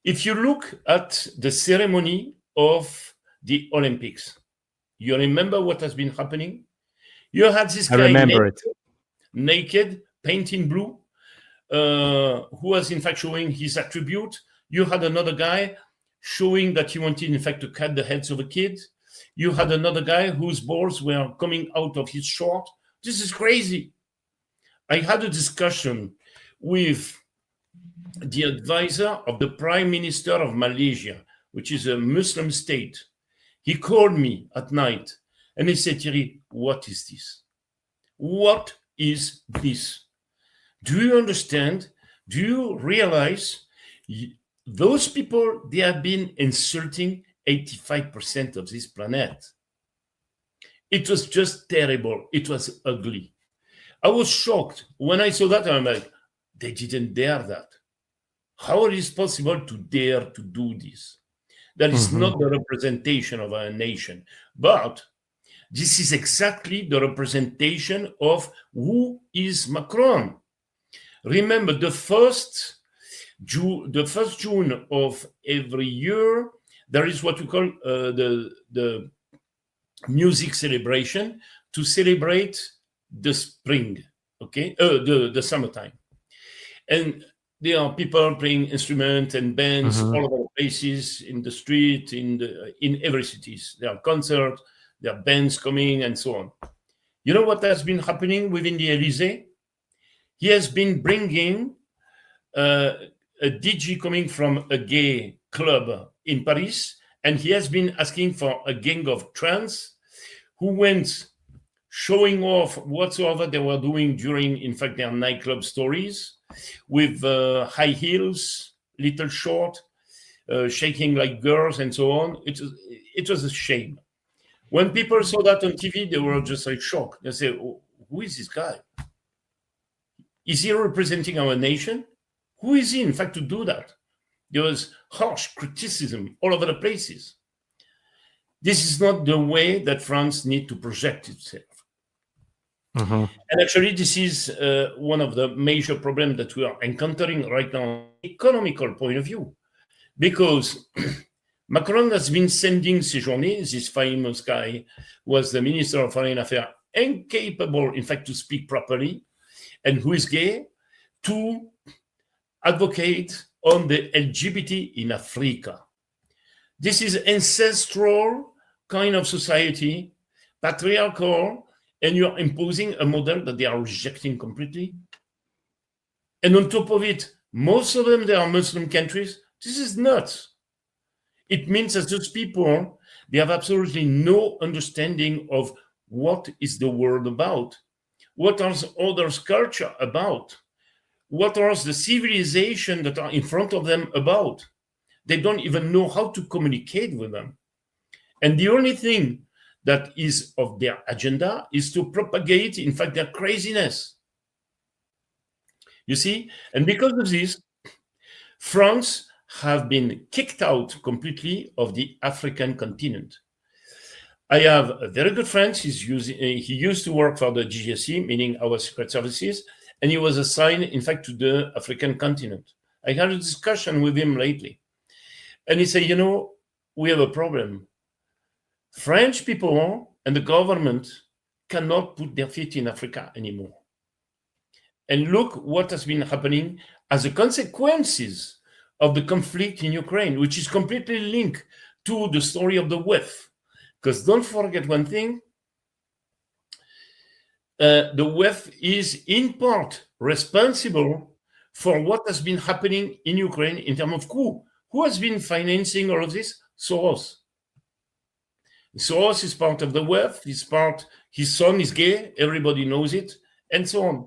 If you look at the ceremony of the Olympics, you remember what has been happening? You had this guy naked, painted blue, who was in fact showing his attribute. You had another guy showing that he wanted in fact to cut the heads of a kid. You had another guy whose balls were coming out of his short. This is crazy. I had a discussion with the advisor of the Prime Minister of Malaysia, which is a Muslim state. He called me at night and he said, Thierry, what is this? What is this? Do you understand? Do you realize those people, they have been insulting 85% of this planet? It was just terrible. It was ugly. I was shocked when I saw that. I'm like, they didn't dare that. How is it possible to dare to do this? That is not the representation of our nation. But this is exactly the representation of who is Macron. Remember, the first June of every year, there is what we call the music celebration to celebrate the spring, okay, the summertime. And there are people playing instruments and bands all over the places, in the street, in every cities. There are concerts, there are bands coming, and so on. You know what has been happening within the Élysée? He has been bringing a DJ coming from a gay club in Paris, and he has been asking for a gang of trans who went showing off whatsoever they were doing during, in fact, their nightclub stories, with high heels, little short, shaking like girls, and so on. It was a shame. When people saw that on TV, they were just like shocked. They say, oh, who is this guy? Is he representing our nation? Who is he, in fact, to do that? There was harsh criticism all over the places. This is not the way that France needs to project itself. And actually, this is one of the major problems that we are encountering right now, from an economical point of view. Because Macron has been sending Séjourné, this famous guy, was the Minister of Foreign Affairs, incapable, in fact, to speak properly, and who is gay, to advocate on the LGBT in Africa. This is ancestral kind of society, patriarchal, and you're imposing a model that they are rejecting completely. And on top of it, most of them, they are Muslim countries. This is nuts. It means that those people, they have absolutely no understanding of what is the world about. What are others' culture about? What are the civilization that are in front of them about? They don't even know how to communicate with them. And the only thing that is of their agenda is to propagate, in fact, their craziness. You see? And because of this, France have been kicked out completely of the African continent. I have a very good friend. He used to work for the GSC, meaning our secret services, and he was assigned, in fact, to the African continent. I had a discussion with him lately. And he said, you know, we have a problem. French people and the government cannot put their feet in Africa anymore. And look what has been happening as a consequences of the conflict in Ukraine, which is completely linked to the story of the WEF. Because don't forget one thing, the WEF is in part responsible for what has been happening in Ukraine in terms of coup. Who has been financing all of this? Soros. Soros is part of the WEF, his son is gay, everybody knows it, and so on.